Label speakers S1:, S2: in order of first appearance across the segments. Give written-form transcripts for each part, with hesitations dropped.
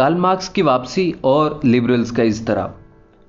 S1: Karl Marx की वापसी और लिबरल्स का इज़्तिराब।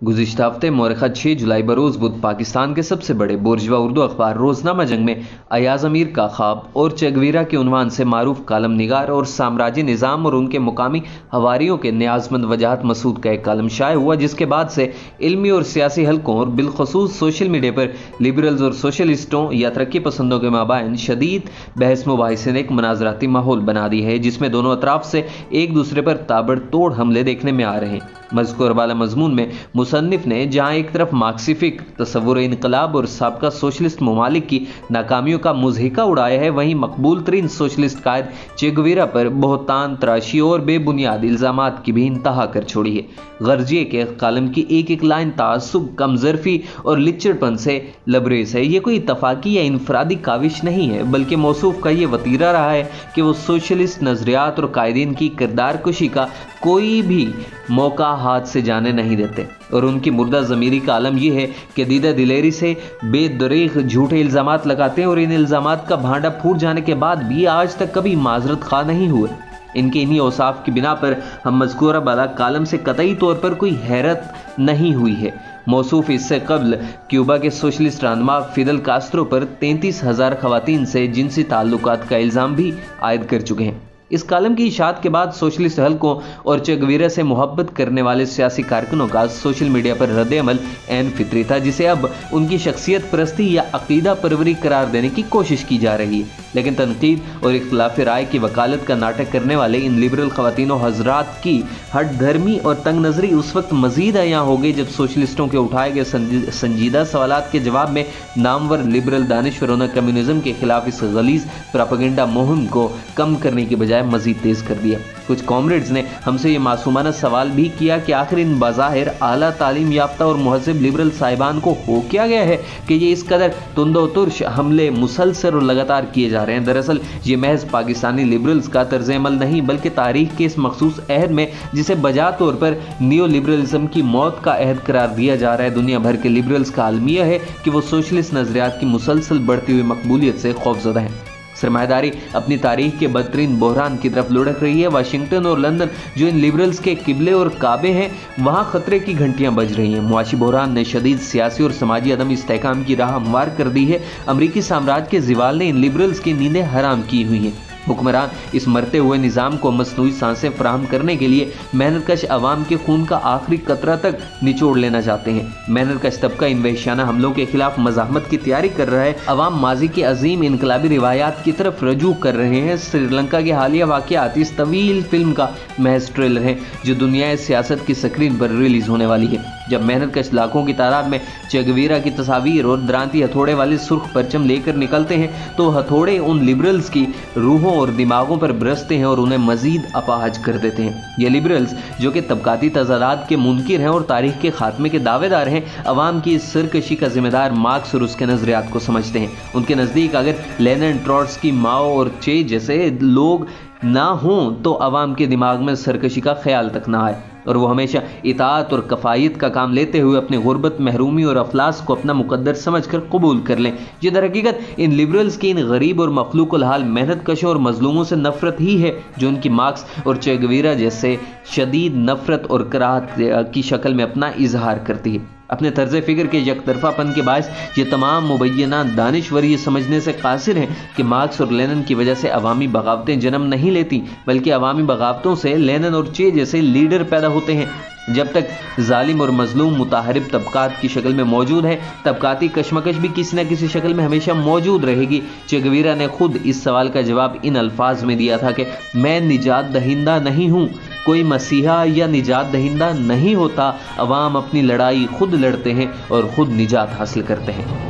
S1: गुज़िश्ता हफ्ते मौरख़ा 6 जुलाई बरोज़ बुध पाकिस्तान के सबसे बड़े बुर्जुआ उर्दू अखबार रोज़नामा जंग में अयाज़ अमीर का ख्वाब और चे गुवेरा के उन्वान से मारूफ कालम निगार और साम्राज्य निज़ाम और उनके मुकामी हवारियों के न्याज़मंद वजाहत मसूद का एक कालम शाये हुआ, जिसके बाद से इल्मी और सियासी हलकों और बिलखसूस सोशल मीडिया पर लिबरल्स और सोशलिस्टों या तरक्की पसंदों के माबाइन शदीद बहस मुबाहिसे ने एक मनाजराती माहौल बना दी है, जिसमें दोनों अतराफ से एक दूसरे पर ताबड़तोड़ हमले देखने में आ रहे हैं। मज़कूर वाला मजमून में मुसन्निफ ने जहां एक तरफ मार्क्सिफिक तसव्वुर इनकलाब और साबका सोशलिस्ट ममालिक की नाकामियों का मुज़हिका उड़ाया है, वहीं मकबूल तरीन सोशलिस्ट कायद चे गुवेरा पर बहुतान तराशी और बेबुनियाद इल्ज़ामात की भी इंतहा कर छोड़ी है। गर्जिए के कालम की एक एक लाइन तासुब, कमजरफी और लिच्चड़पन से लबरेज है। ये कोई इत्तफाकी या इनफरादी काविश नहीं है, बल्कि मौसूफ का ये वतीरा रहा है कि वो सोशलिस्ट नज़रियात और कायदीन की किरदार कुशी का कोई भी मौका हाथ से जाने नहीं देते, और उनकी मुर्दा ज़मीरी का आलम यह है कि दीदा दिलेरी से बेदरीग झूठे इल्ज़ामात लगाते हैं और इन इल्ज़ामात का भांडा फूट जाने के बाद भी आज तक कभी माजरत खा नहीं हुए। इनके इन्हीं औसाफ की बिना पर हम मज़कूरा बाला कालम से कतई तौर पर कोई हैरत नहीं हुई है। मौसूफ इससे कबल क्यूबा के सोशलिस्ट रहनुमा फिदल कास्ट्रो पर 33,000 खवातीन से जिनसी ताल्लुकात का इल्ज़ाम भी आयद कर चुके हैं। इस कालम की इशाअत के बाद सोशलिस्ट हलकों और चे गुवेरा से मोहब्बत करने वाले सियासी कारकुनों का सोशल मीडिया पर रद्द अमल ऐन फितरी था, जिसे अब उनकी शख्सियत परस्ती या अकीदा परवरी करार देने की कोशिश की जा रही है। लेकिन तनकीद और इख्तिलाफ राय की वकालत का नाटक करने वाले इन लिबरल ख़वातीनों हजरात की हट धर्मी और तंग नज़री उस वक्त मजीद अयां हो गई जब सोशलिस्टों के उठाए गए संजीदा सवालात के जवाब में नामवर लिबरल दानिश्वरों ने कम्युनिज्म के खिलाफ इस गलीज प्रोपेगेंडा मुहिम को कम करने की बजाय मजीद तेज कर दिया। कुछ कॉमरेड्स ने हमसे ये मासूमाना सवाल भी किया कि आखिर इन बज़ाहिर आला तालीम याफ्ता और मुहज़्ज़ब लिबरल साहिबान को हो क्या गया है कि ये इस कदर तुंदो तुर्श हमले मुसलसल और लगातार किए जा रहे हैं। दरअसल ये महज पाकिस्तानी लिबरल्स का तर्ज अमल नहीं, बल्कि तारीख के इस मखसूस अहद में जिसे बजा तौर पर नियो लिबरलिज्म की मौत का अहद करार दिया जा रहा है, दुनिया भर के लिबरल्स का आलमिया है कि वो सोशलिस्ट नज़रियात की मुसलसल बढ़ती हुई मकबूलियत से खौफजदा हैं। सरमायादारी अपनी तारीख के बदतरीन बहरान की तरफ लुढ़क रही है। वाशिंगटन और लंदन जो इन लिबरल्स के किबले और काबे हैं, वहाँ खतरे की घंटियाँ बज रही हैं। मुआशी बहरान ने शदीद सियासी और समाजी अदम इस्तेहकाम की राह हमवार कर दी है। अमरीकी साम्राज्य के ज़िवाल ने इन लिबरल्स की नींदें हराम की हुई हैं। हुक्मरान इस मरते हुए निज़ाम को मसनूई सांसें फराहम करने के लिए मेहनतकश अवाम के खून का आखिरी कतरा तक निचोड़ लेना चाहते हैं। मेहनतकश तबका इन वहशियाना हमलों के खिलाफ मज़ाहमत की तैयारी कर रहा है। अवाम माजी के अजीम इनकलाबी रिवायात की तरफ रजू कर रहे हैं। श्रीलंका के हालिया वाक़यात इस तवील फिल्म का महज ट्रेलर है जो दुनिया सियासत की स्क्रीन पर रिलीज होने वाली है। जब मेहनतकश लाखों की तादाद में चे गुवेरा की तस्वीर और द्रांती हथौड़े वाले सुर्ख परचम लेकर निकलते हैं, तो हथौड़े उन लिबरल्स की रूहों और दिमागों पर बरसते हैं और उन्हें मजीद अपाहज कर देते हैं। ये लिबरल्स जो कि तबकाती तजादात के मुनकिर हैं और तारीख के खात्मे के दावेदार हैं, अवाम की इस सरकशी का जिम्मेदार मार्क्स और उसके नजरियात को समझते हैं। उनके नज़दीक अगर लेनिन, ट्रॉट्स्की, माओ और चे जैसे लोग ना हों तो अवाम के दिमाग में सरकशी का ख्याल तक ना आए, और वो हमेशा इताअत और कफ़ायत का काम लेते हुए अपने गुर्बत, महरूमी और अफलास को अपना मुकद्दर समझकर कबूल कर लें। ये दर हकीकत इन लिबरल्स की इन गरीब और मखलूकुल हाल मेहनत कशों और मजलूमों से नफरत ही है जो उनकी मार्क्स और चे गुवेरा जैसे शदीद नफरत और कराहत की शक्ल में अपना इजहार करती है। अपने तर्ज फ़िक्र के यकतरफापन के बायस ये तमाम मुबैना दानिश्वर ये समझने से कासिर हैं कि मार्क्स और लेनिन की वजह से अवामी बगावतें जन्म नहीं लेती, बल्कि अवामी बगावतों से लेनिन और चे जैसे लीडर पैदा होते हैं। जब तक जालिम और मजलूम मुताहरिब तबकात की शक्ल में मौजूद है, तबकाती कशमकश भी किसी न किसी शक्ल में हमेशा मौजूद रहेगी। चे गुवेरा ने खुद इस सवाल का जवाब इन अल्फाज में दिया था कि मैं निजात दहिंदा नहीं हूँ, कोई मसीहा या निजात दहिंदा नहीं होता। अवाम अपनी लड़ाई खुद लड़ते हैं और खुद निजात हासिल करते हैं।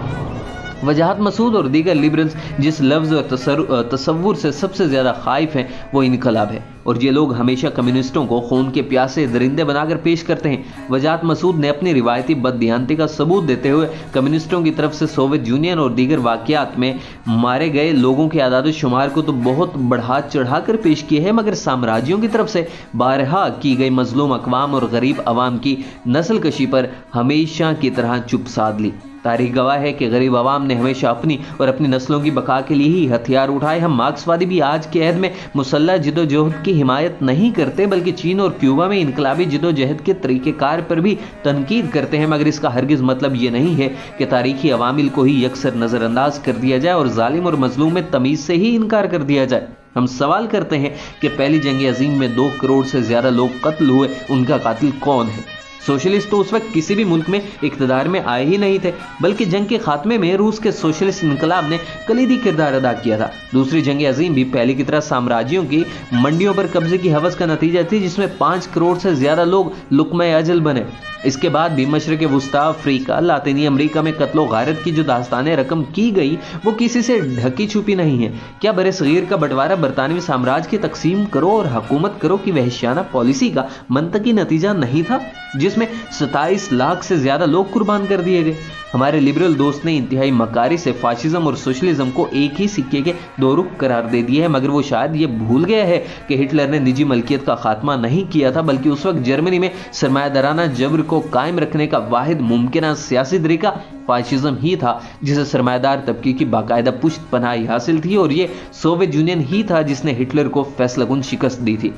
S1: वजाहत मसूद और दीगर लिबरल्स जिस लफ्ज़ और तसव्वुर से सबसे ज़्यादा खाइफ हैं वो इनकलाब है, और ये लोग हमेशा कम्युनिस्टों को खून के प्यासे दरिंदे बनाकर पेश करते हैं। वजाहत मसूद ने अपनी रिवायती बददियानती का सबूत देते हुए कम्युनिस्टों की तरफ से सोवियत यूनियन और दीगर वाक़यात में मारे गए लोगों के आदाद शुमार को तो बहुत बढ़ा चढ़ा कर पेश किए हैं, मगर साम्राज्यों की तरफ से बारहा की गई मजलूम अक़वाम और गरीब अवाम की नस्ल कशी पर हमेशा की तरह चुप साध ली। तारीख गवाह है कि गरीब आवाम ने हमेशा अपनी और अपनी नस्लों की बका के लिए ही हथियार उठाए। हम मार्क्सवादी भी आज के अहद में मुसल्लह जिदोजहद की हिमायत नहीं करते, बल्कि चीन और क्यूबा में इनकलाबी जिदोजहद के तरीक़ेकार पर भी तनकीद करते हैं, मगर इसका हरगिज़ मतलब ये नहीं है कि तारीखी अवामिल को ही यकसर नज़रअंदाज कर दिया जाए और जालिम और मजलूम में तमीज़ से ही इनकार कर दिया जाए। हम सवाल करते हैं कि पहली जंग अजीम में 2 करोड़ से ज़्यादा लोग कत्ल हुए, उनका कातिल कौन है? सोशलिस्ट तो उस वक्त किसी भी मुल्क में इक़्तिदार में आए ही नहीं थे, बल्कि जंग के खात्मे में रूस के सोशलिस्ट इनकलाब ने कलीदी किरदार अदा किया था। दूसरी जंग अजीम भी पहली की तरह साम्राज्यों की मंडियों पर कब्जे की हवस का नतीजा थी, जिसमें 5 करोड़ से ज़्यादा लोग लुक़्मा अजल बने। इसके बाद भी मशरक़ वुस्ता, अफ्रीका, लातिनी अमरीका में कत्लो गारत की जो दास्तानें रकम की गई वो किसी से ढकी छुपी नहीं है। क्या बरे सगीर का बंटवारा बरतानवी साम्राज्य की तकसीम करो और हुकूमत करो की वहशियाना पॉलिसी का मंतकी नतीजा नहीं था, जिसमें 27 लाख से ज्यादा लोग कुर्बान कर दिए गए? हमारे लिबरल दोस्त ने इंतहाई मकारी से फाशिज्म और सोशलिज्म को एक ही सिक्के के 2 रुख करार दे दिए है, मगर वो शायद ये भूल गया है कि हिटलर ने निजी मलकियत का खात्मा नहीं किया था, बल्कि उस वक्त जर्मनी में सरमायादाराना जबर को कायम रखने का वाहिद मुमकिन सियासी तरीका फाशिज्म ही था, जिसे सरमायादार तबके की बाकायदा पुश्त पनाही हासिल थी, और ये सोवियत यूनियन ही था जिसने हिटलर को फैसलाकुन शिकस्त दी थी।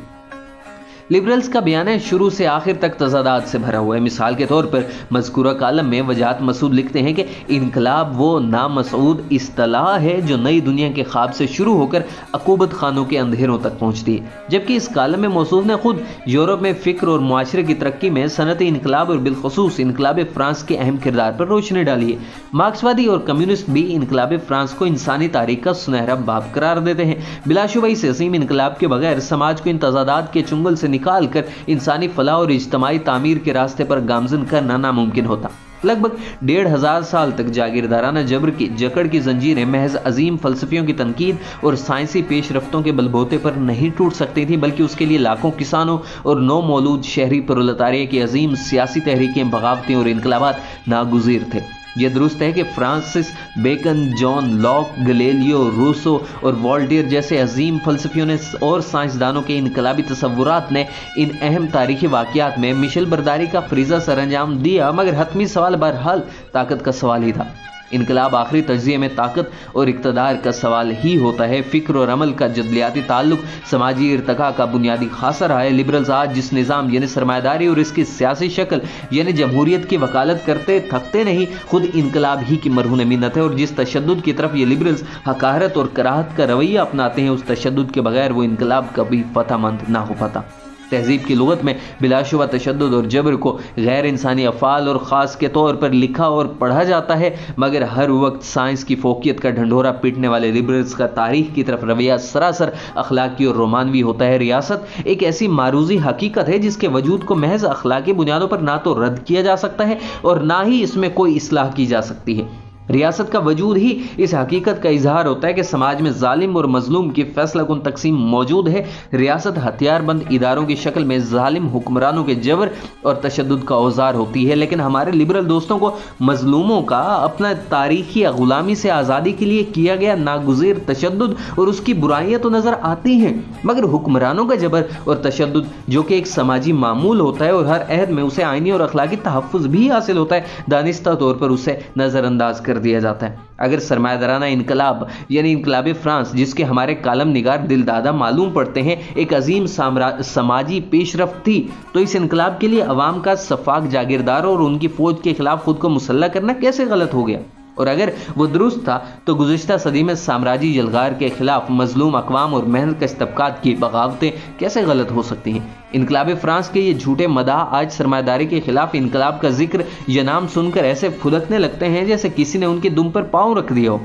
S1: लिबरल्स का बयान है शुरू से आखिर तक तजादात से भरा हुआ है। मिसाल के तौर पर मज़कूरा कालम में वजाहत मसूद लिखते हैं कि इनकलाब वो नामसूद इस्तलाह है जो नई दुनिया के ख्वाब से शुरू होकर अकूबत खानों के अंधेरों तक पहुंचती है, जबकि इस कालम में मसूद ने खुद यूरोप में फ़िक्र और मुआशरे की तरक्की में सनती इनकलाब और बिलखसूस इनकलाब फ्रांस के अहम किरदार पर रोशनी डाली है। मार्क्सवादी और कम्युनिस्ट भी इनकलाब फ्रांस को इंसानी तारीख का सुनहरा बाब करार देते हैं। बिलाशुबा इस असीम इनकलाब के बगैर समाज को इन तजादात के चुंगल से निकाल कर इंसानी फलाह और इज्तमाई तामीर के रास्ते पर गामजन करना नामुमकिन होता। लगभग 1500 साल तक जागीरदाराना जबर की जकड़ की जंजीरें महज अजीम फलसफियों की तनकीद और साइंसी पेशरफ्तों के बलबोते पर नहीं टूट सकती थी, बल्कि उसके लिए लाखों किसानों और नौ मौलूद शहरी प्रोलेतारिया की अजीम सियासी तहरीकें, बगावतें और इनकलाबात नागुज़ीर थे। यह दुरुस्त है कि Francis Bacon, John Locke, Galileo, Rousseau और वॉल्टेयर जैसे अजीम फलसफियों ने और साइंसदानों के इनकलाबी तसव्वुरात ने इन अहम तारीखी वाक़यात में मिशल बर्दारी का फरीज़ा सरअंजाम दिया, मगर हतमी सवाल बहरहाल ताकत का सवाल ही था। इनकलाब आखिरी तज्ज़िये में ताकत और इक़्तिदार का सवाल ही होता है। फ़िक्र और अमल का जदलियाती ताल्लुक समाजी इर्तका का बुनियादी खासा रहा है। लिबरल्स आज जिस निज़ाम यानी सरमायादारी और इसकी सियासी शक्ल यानी जमहूरियत की वकालत करते थकते नहीं, खुद इनकलाब ही की मरहून मिन्नत है, और जिस तशद्दुद की तरफ ये लिबरल्स हकारत और कराहत का रवैया अपनाते हैं, उस तशद्दुद के बगैर वो इनकलाब कभी फतहमंद ना हो पाता। तहजीब की लुगत में बिलाशुबा तशद्दुद और जबर को गैर इंसानी अफ़ाल और ख़ास के तौर पर लिखा और पढ़ा जाता है, मगर हर वक्त साइंस की फोकियत का ढंढोरा पीटने वाले लिबरल्स का तारीख की तरफ रवैया सरासर अखलाकी और रोमानवी होता है। रियासत एक ऐसी मारूजी हकीकत है जिसके वजूद को महज अखलाकी बुनियादों पर ना तो रद्द किया जा सकता है और ना ही इसमें कोई इस्लाह की जा सकती है। रियासत का वजूद ही इस हकीकत का इजहार होता है कि समाज में जालिम और मजलूम की फैसलाकुन तकसीम मौजूद है। रियासत हथियारबंद इदारों की शक्ल में जालिम हुक्मरानों के जबर और तशद्दुद का औजार होती है, लेकिन हमारे लिबरल दोस्तों को मजलूमों का अपना तारीखी गुलामी से आज़ादी के लिए किया गया नागुज़ीर तशद्दुद और उसकी बुराइयां तो नज़र आती हैं, मगर हुक्मरानों का जबर और तशद्दुद जो कि एक समाजी मामूल होता है और हर अहद में उसे आइनी और अखलाकी तहफ़्फ़ुज़ भी हासिल होता है, दानिस्ता तौर पर उसे नज़रअंदाज कर दिया जाता है। अगर सरमायादाराना इनकलाब यानी इनकलाब फ्रांस, जिसके हमारे कालम निगार दिलदादा मालूम पड़ते हैं, एक अजीम समाजी पेशरफ्त थी, तो इस इनकलाब के लिए अवाम का सफाक जागीरदारों और उनकी फौज के खिलाफ खुद को मुसल्लह करना कैसे गलत हो गया? और अगर वो दुरुस्त था तो गुज़िश्ता सदी में साम्राज्य यलगार के खिलाफ मजलूम अक़वाम और मेहनत कश तबकात की बगावतें कैसे गलत हो सकती हैं? इनकलाब फ्रांस के ये झूठे मदाह आज सरमायादारी के खिलाफ इनकलाब का जिक्र या नाम सुनकर ऐसे फुदकने लगते हैं जैसे किसी ने उनके दुम पर पाँव रख दिया हो।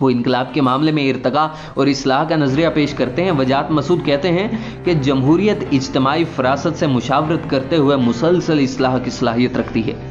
S1: वो इनकलाब के मामले में इर्तका और इस्लाह का नजरिया पेश करते हैं। वजाहत मसूद कहते हैं कि जमहूरियत इज्तमाई फरासत से मुशावरत करते हुए मुसलसल इस्लाह की सलाहियत रखती है।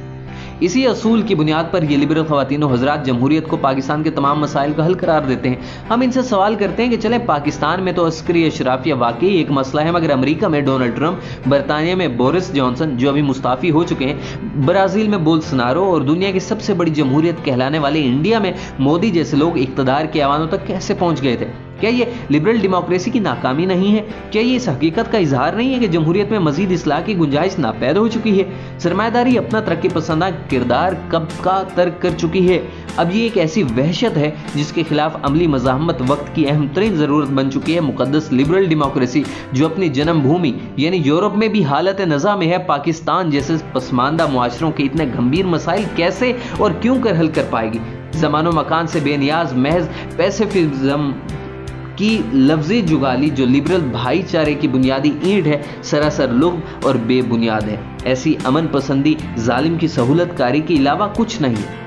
S1: इसी असूल की बुनियाद पर ये लिबरल ख़वातीन व हज़रात जमहूरियत को पाकिस्तान के तमाम मसाइल का हल करार देते हैं। हम इनसे सवाल करते हैं कि चले पाकिस्तान में तो अस्करी अशराफिया वाकई एक मसला है, मगर अमेरिका में डोनाल्ड ट्रंप, बरतानिया में बोरिस जॉनसन जो अभी मुस्ताफ़ी हो चुके हैं, ब्राज़ील में बोल्सोनारो और दुनिया की सबसे बड़ी जमहूरियत कहलाने वाले इंडिया में मोदी जैसे लोग इक़्तिदार के ऐवानों तक कैसे पहुँच गए थे? क्या ये लिबरल डेमोक्रेसी की नाकामी नहीं है? क्या ये इस हकीकत का इजहार नहीं है कि जमहूरियत में मजीद इस्लाह की गुंजाइश नापैद हो चुकी है? सरमायादारी अपना तरक्की पसंदा किरदार कब का तर्क कर चुकी है। अब ये एक ऐसी वहशत है जिसके खिलाफ अमली मज़ाहमत वक्त की अहम तरीन ज़रूरत बन चुकी है। मुकद्दस लिबरल डेमोक्रेसी जो अपनी जन्मभूमि यानी यूरोप में भी हालत नज़ा में है, पाकिस्तान जैसे पसमानदा मुआशरों के इतने गंभीर मसाइल कैसे और क्यों कर हल कर पाएगी? ज़मानो मकान से बेनियाज महज पैसिफिज्म की लफ्ज़ी जुगाली जो लिबरल भाईचारे की बुनियादी ईंट है, सरासर लुग़्व और बेबुनियाद है। ऐसी अमन पसंदी जालिम की सहूलतकारी के अलावा कुछ नहीं है।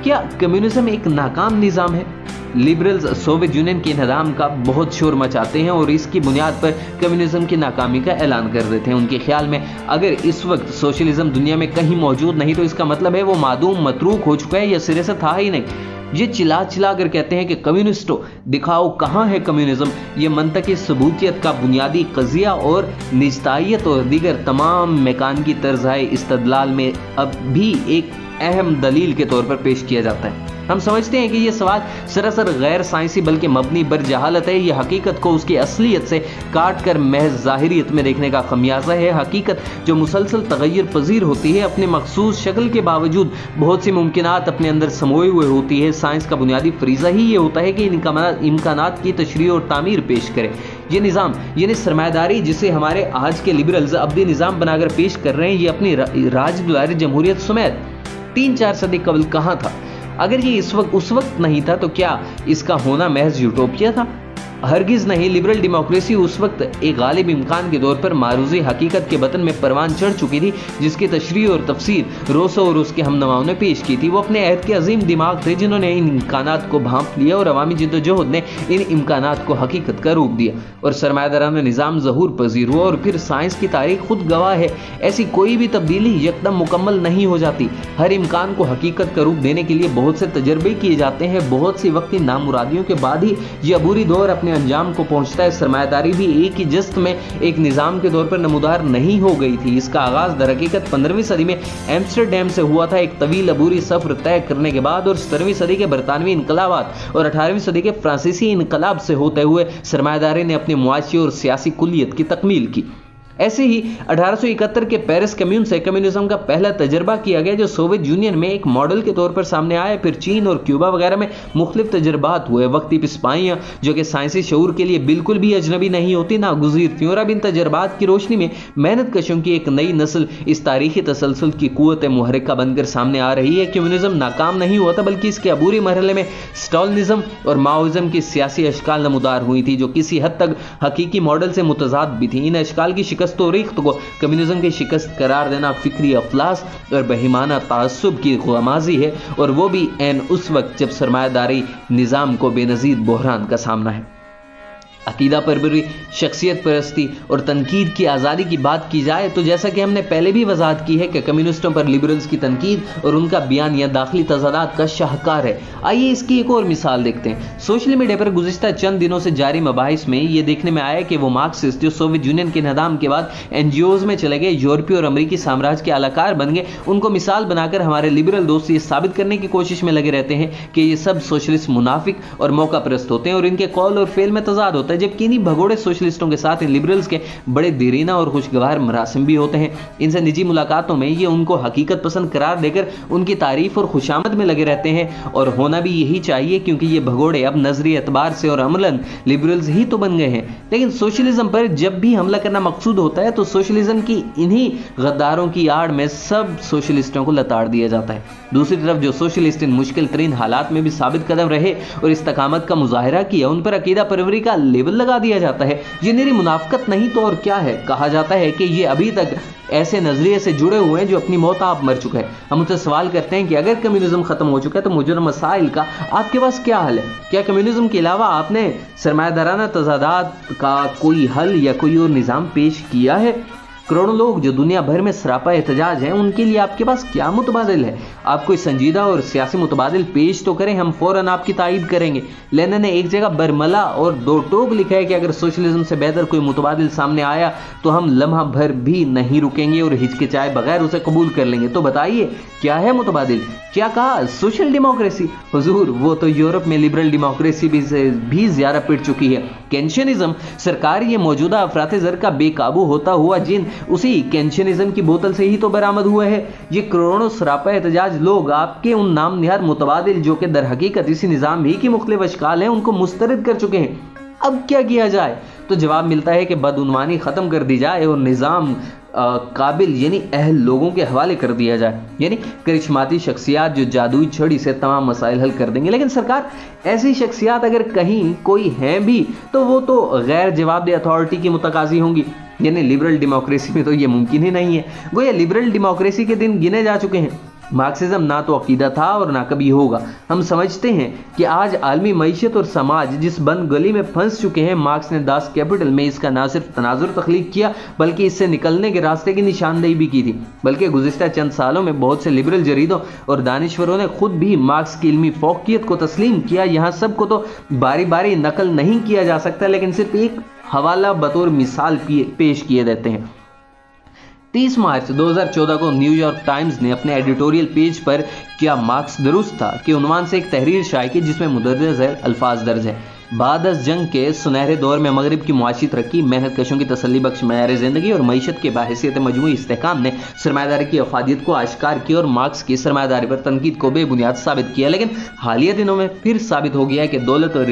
S1: क्या कम्युनिज्म एक नाकाम निज़ाम है? लिबरल्स सोवियत यूनियन के इन्हदाम का बहुत शोर मचाते हैं और इसकी बुनियाद पर कम्युनिज्म की नाकामी का ऐलान कर देते हैं। उनके ख्याल में अगर इस वक्त सोशलिज्म दुनिया में कहीं मौजूद नहीं तो इसका मतलब है वो मादूम मतरूक हो चुका है या सिरे से था ही नहीं। ये चिल्ला चिल्ला कर कहते हैं कि कम्युनिस्टों दिखाओ कहाँ है कम्युनिज्म। ये मंतकी सबूतियत का बुनियादी कज़िया और निजताइयत और दीगर तमाम मैकान की तर्ज़ इस्तदलाल में अब भी एक अहम दलील के तौर पर पेश किया जाता है। हम समझते हैं कि यह सवाल सरासर गैर साइंसी बल्कि मबनी बर जहालत है। यह हकीकत को उसकी असलियत से काट कर महज ज़ाहिरियत में देखने का खमियाजा है। हकीकत जो मुसलसल तगय्युर पजीर होती है, अपने मखसूस शक्ल के बावजूद बहुत सी मुमकिनात अपने अंदर समोए हुए होती है। साइंस का बुनियादी फरीज़ा ही ये होता है कि इन इम्कानात की तशरीह और तामीर पेश करे। ये निज़ाम यानी सरमायादारी जिसे हमारे आज के लिबरल्स अब्दी निज़ाम बनाकर पेश कर रहे हैं, ये अपनी राजदुलारी जमहूरियत समेत 3-4 सदी कबल कहाँ था? अगर ये उस वक्त नहीं था तो क्या इसका होना महज यूटोपिया था? हरगिज़ नहीं। लिबरल डेमोक्रेसी उस वक्त एक गालिब इम्कान के तौर पर मारूज़ी हकीकत के बतन में परवान चढ़ चुकी थी, जिसकी तशरीह और तफसीर रोसो और उसके हमनवाओं ने पेश की थी। वो अपने अहद के अजीम दिमाग थे जिन्होंने इन इम्कानात को भांप लिया और अवामी जिद्दोजहद ने इन इम्कानात को हकीकत का रूप दिया और सरमायादाराना निज़ाम ज़हूर पजीर हुआ। और फिर साइंस की तारीख खुद गवाह है, ऐसी कोई भी तब्दीली यकदम मुकम्मल नहीं हो जाती। हर इम्कान को हकीकत का रूप देने के लिए बहुत से तजर्बे किए जाते हैं। बहुत सी वक्ती नामुरादियों के बाद ही यह अबूरी दौर अपने अंजाम को पहुंचता है। सरमायादारी भी एक ही जस्त में एक निज़ाम के तौर पर नमूदार नहीं हो गई थी। इसका आगाज दर हकीकत 15वीं सदी में एम्स्टरडैम से हुआ था, एक तवील अबूरी सफर तय करने के बाद, और 17वीं सदी के बरतानवी इनकलाबात और 18वीं सदी के फ्रांसीसी इनकलाब से होते हुए सरमायादारी ने अपनी मुआशी और सियासी कुलियत की तकमील की। ऐसे ही 1871 के पेरिस कम्यून से कम्युनिज्म का पहला तजर्बा किया गया, जो सोवियत यूनियन में एक मॉडल के तौर पर सामने आया। फिर चीन और क्यूबा वगैरह में मुख्तलिफ तजर्बात हुए। वक्ती पिस्पाइयाँ जो कि साइंसी शऊर के लिए बिल्कुल भी अजनबी नहीं होती, ना गुज़ीर थी। और अब इन तजर्बात की रोशनी में मेहनत कशों की एक नई नस्ल इस तारीखी तसलसल की कुव्वत मुहर्रिका बनकर सामने आ रही है। कम्युनिज्म नाकाम नहीं हुआ था, बल्कि इसके अबूरी मरहले में स्टॉलिनिज्म और माओइज्म की सियासी अशकाल नमूदार हुई थी, जो किसी हद तक हकीकी मॉडल से मुतजाद भी थी। इन अशकाल की शिकस्त को कम्युनिज्म की शिकस्त करार देना फिक्री अफलास और बेईमाना तासुब की ग़माज़ी है, और वो भी ऐन उस वक्त जब सरमायादारी निज़ाम को बेनज़ीर बहरान का सामना है। अकीदा परवरी, शख्सियत परस्ती और तनकीद की आज़ादी की बात की जाए तो जैसा कि हमने पहले भी वजाहत की है कि कम्युनिस्टों पर लिबरल्स की तनकीद और उनका बयान या दाखिली तज़ादात का शाहकार है। आइए इसकी एक और मिसाल देखते हैं। सोशल मीडिया पर गुज़िश्ता चंद दिनों से जारी मबाहिस में ये देखने में आया कि वो मार्क्सिस्ट जो सोवियत यूनियन के इन्हदाम के बाद NGOs में चले गए, यूरोपीय और अमरीकी साम्राज्य के आलाकार बन गए, उनको मिसाल बनाकर हमारे लिबरल दोस्त ये साबित करने की कोशिश में लगे रहते हैं कि ये सब सोशलिस्ट मुनाफिक और मौका परस्त होते हैं और इनके कौल और फेल में तजाद होता है। जबकि इन्हीं भगोड़े सोशलिस्टों के साथ इन लिबरल्स के बड़े देरीना और खुशगवार मरासिम भी होते हैं। इनसे निजी मुलाकातों में ये उनको हकीकत पसंद करार देकर उनकी तारीफ और खुशामद में लगे रहते हैं, और होना भी यही चाहिए, क्योंकि ये भगोड़े अब नजरी एतबार से और अमलन लिबरल्स ही तो बन गए हैं। लेकिन सोशलिज्म पर जब भी हमला करना मकसूद होता है तो सोशलिज्म की इन्हीं गद्दारों की आड़ में सब सोशलिस्टों को लताड़ दिया जाता है। दूसरी तरफ जो सोशलिस्ट इन मुश्किल तरीन हालात में भी साबित कदम रहे और इस्तकामत का मुजाहिरा किया, उन पर अकीदा परवरी का लेबल लगा दिया जाता है। ये मेरी मुनाफकत नहीं तो और क्या है। कहा जाता है कि ये अभी तक ऐसे नजरिए से जुड़े हुए हैं जो अपनी मौत आप मर चुके हैं। हम उनसे सवाल करते हैं कि अगर कम्युनिज्म खत्म हो चुका है तो मुजरम मसाइल का आपके पास क्या हल है? क्या कम्युनिज्म के अलावा आपने सरमायादाराना तजादात का कोई हल या कोई और निज़ाम पेश किया है? करोड़ों लोग जो दुनिया भर में सरापा एहतजाज हैं, उनके लिए आपके पास क्या मुतबादिल है? आप कोई संजीदा और सियासी मुतबादिल पेश तो करें, हम फौरन आपकी तायीद करेंगे। लेनिन ने एक जगह बरमला और दो टोक लिखा है कि अगर सोशलिज्म से बेहतर कोई मुतबादिल सामने आया तो हम लम्हा भर भी नहीं रुकेंगे और हिचकिचाए बगैर उसे कबूल कर लेंगे। तो बताइए क्या है मुतबादिल? क्या कहा? Social democracy. हुजूर, वो तो यूरोप में लिबरल डेमोक्रेसी भी ज्यादा पिट चुकी है। केंशनिज्म सरकार ये मौजूदा अफरात ज़र का बेकाबू होता हुआ जिन उसी केंशनिज्म की बोतल से ही तो बरामद हुआ है। ये करोड़ों सरापा एहतजाज लोग आपके उन नाम निहार मुतबादिल जो कि दर हकीकत इसी निज़ाम ही की मुख्तलिफ अशकाल हैं, उनको मुस्तरद कर चुके हैं। अब क्या किया जाए? तो जवाब मिलता है कि बदउनवानी ख़त्म कर दी जाए और निज़ाम काबिल यानी अहल लोगों के हवाले कर दिया जाए, यानी करिश्माती शख्सियात जो जादुई छड़ी से तमाम मसाइल हल कर देंगे। लेकिन सरकार, ऐसी शख्सियात अगर कहीं कोई हैं भी तो वो तो गैर जवाबदेह अथॉरिटी की मुतकाजी होंगी, यानी लिबरल डेमोक्रेसी में तो ये मुमकिन ही नहीं है। गोया लिबरल डेमोक्रेसी के दिन गिने जा चुके हैं। मार्क्सिज्म ना तो अकीदा था और ना कभी होगा। हम समझते हैं कि आज आलमी मईशत और समाज जिस बंद गली में फंस चुके हैं, मार्क्स ने दास कैपिटल में इसका ना सिर्फ तनाजुर तख्लीक किया बल्कि इससे निकलने के रास्ते की निशानदेही भी की थी। बल्कि गुज़िश्ता चंद सालों में बहुत से लिबरल जरीदों और दानिश्वरों ने खुद भी मार्क्स की इल्मी फौकियत को तस्लीम किया। यहाँ सब को तो बारी बारी नकल नहीं किया जा सकता, लेकिन सिर्फ एक हवाला बतौर मिसाल पेश किए देते हैं। 30 मार्च 2014 को न्यूयॉर्क टाइम्स ने अपने एडिटोरियल पेज पर क्या मार्क्स दुरुस्त था के उन्वान से एक तहरीर शाये की, जिसमें मुदर्रज अल्फाज दर्ज है। बाद जंग के सुनहरे दौर में मगरिब की मुआशी तरक्की, मेहनत कशों की तसल्ली बख्श मयार ज़िंदगी और मईशत के बाहिसियत मजमूई इस्तेहकाम ने सरमायादारी की अफादियत को आश्कार किया और मार्क्स की सरमायादारी पर तनकीद को बेबुनियाद साबित किया। लेकिन हालिया दिनों में फिर साबित हो गया है कि दौलत का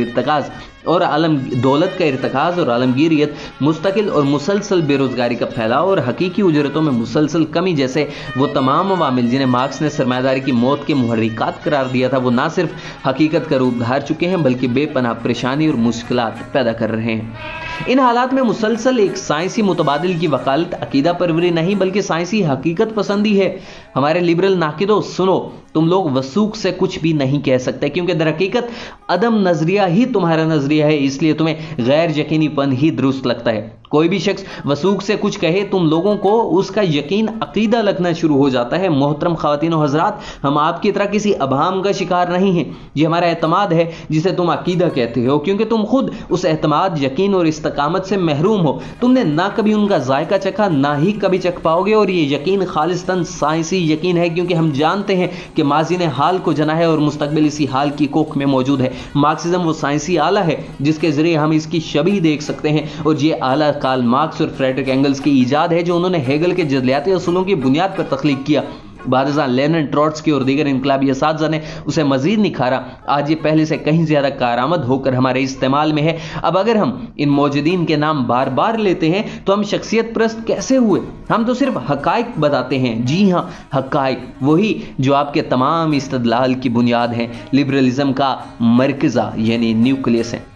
S1: इर्तकाज और आलमगीरियत, मुस्तकिल और मुसलसल बेरोजगारी का फैलाव और हकीकी उजरतों में मुसलसल कमी जैसे वो तमाम अवामिल जिन्हें मार्क्स ने सरमायादारी की मौत के मुहर्रिकात करार दिया था, वो ना सिर्फ हकीकत का रूप धार चुके हैं बल्कि बेपनाह परेशानी और मुश्किलात पैदा कर रहे हैं। इन हालात में मुसलसल एक साइंसी मुतबादिल की वकालत अकीदा परवरी नहीं बल्कि साइंसी हकीकत पसंदी है। हमारे लिबरल नाकिदो, सुनो, तुम लोग वसूख से कुछ भी नहीं कह सकते, क्योंकि दर हकीकत अदम नजरिया ही तुम्हारा नजरिया है, इसलिए तुम्हें गैर यकीनीपन ही दुरुस्त लगता है। कोई भी शख्स वसूख से कुछ कहे, तुम लोगों को उसका यकीन अकीदा लगना शुरू हो जाता है। मोहतरम ख़वातीन और हज़रात, हम आपकी तरह किसी अभाम का शिकार नहीं हैं। ये हमारा एतमाद है जिसे तुम अकीदा कहते हो, क्योंकि तुम खुद उस एतमाद, यकीन और इस्तकामत से महरूम हो। तुमने ना कभी उनका जायका चखा, ना ही कभी चख पाओगे। और ये यकीन खालिस्तन साइंसी यकीन है, क्योंकि हम जानते हैं कि माजी ने हाल को जना है और मुस्तकबिल इसी हाल की कोख में मौजूद है। मार्क्सिज्म वो साइंसी आला है जिसके जरिए हम इसकी शबीह देख सकते हैं, और ये आला कार्ल मार्क्स और फ्रेडरिक एंगल्स की ईजाद है, जो उन्होंने हेगल के जज़लियाती असूलों की बुनियाद पर तख्लीक किया। बादशाह लेनिन, ट्रॉट्स्की और दीगर इनकलाबी असातिज़ा ने उसे मजीद निखारा। आज ये पहले से कहीं ज्यादा कारआमद होकर हमारे इस्तेमाल में है। अब अगर हम इन मौजूदीन के नाम बार बार लेते हैं तो हम शख्सियत परस्त कैसे हुए? हम तो सिर्फ हकाइक बताते हैं। जी हाँ, हकाइक, वही जो आपके तमाम इस्तदलाल की बुनियाद है, लिबरलिज्म का मरकज़ा यानी न्यूक्लियस है।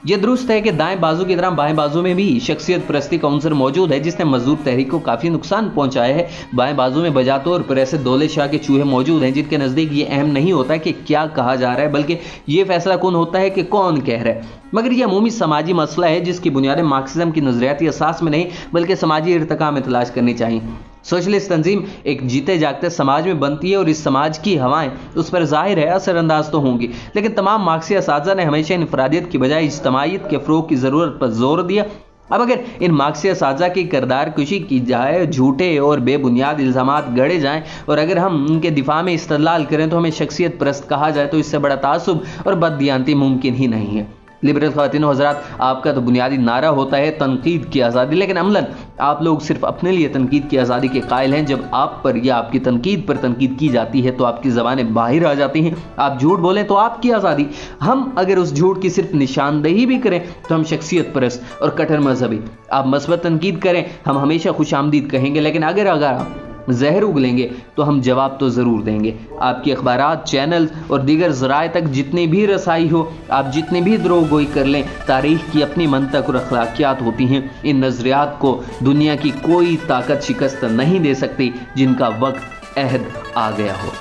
S1: यह दुरुस्त है कि दाएं बाजू की तरह बाएं बाजू में भी शख्सियत परस्ती का उनसर मौजूद है, जिसने मजदूर तहरीक को काफ़ी नुकसान पहुंचाया है। बाएं बाजू में बजातौर पर ऐसे दौले शाह के चूहे मौजूद हैं जिनके नज़दीक ये अहम नहीं होता है कि क्या कहा जा रहा है, बल्कि ये फैसला कौन होता है कि कौन कह रहा है। मगर यह अमूमी समाजी मसला है जिसकी बुनियादें मार्क्सिज्म की नज़रियाती असास में नहीं बल्कि समाजी इर्तिका में तलाश करनी चाहिए। सोशलिस्ट तंजीम एक जीते जागते समाज में बनती है और इस समाज की हवाएं उस पर जाहिर है असरअंदाज तो होंगी, लेकिन तमाम मार्क्सी असातिज़ा ने हमेशा इनफरादियत की बजाय इज्तमाइयत के फ़रोग़ की ज़रूरत पर जोर दिया। अब अगर इन मार्क्सी असातिज़ा की किरदार कुशी की जाए, झूठे और बेबुनियाद इल्ज़ामात गढ़े जाएं और अगर हम उनके दिफा में इस्तदलाल करें तो हमें शख्सियत परस्त कहा जाए, तो इससे बड़ा तासुब और बददियानती मुमकिन ही नहीं है। लिबरल ख़वातीन और हज़रात, आपका तो बुनियादी नारा होता है तनकीद की आज़ादी, लेकिन अमलन आप लोग सिर्फ अपने लिए तनकीद की आज़ादी के कायल हैं। जब आप पर या आपकी तनकीद पर तनकीद की जाती है तो आपकी ज़बानें बाहर आ जाती हैं। आप झूठ बोलें तो आपकी आज़ादी, हम अगर उस झूठ की सिर्फ निशानदेही भी करें तो हम शख्सियत परस्त और कट्टर मजहबी। आप मस्बत तनकीद करें, हम हमेशा खुशामदीद कहेंगे, लेकिन अगर आप जहर उगलेंगे तो हम जवाब तो ज़रूर देंगे। आपकी अखबारात, चैनल और दीगर ज़राए तक जितनी भी रसाई हो, आप जितनी भी द्रोहगोई कर लें, तारीख़ की अपनी मंतक और अखलाकियात होती हैं। इन नज़रियात को दुनिया की कोई ताकत शिकस्त नहीं दे सकती जिनका वक्त अहद आ गया हो।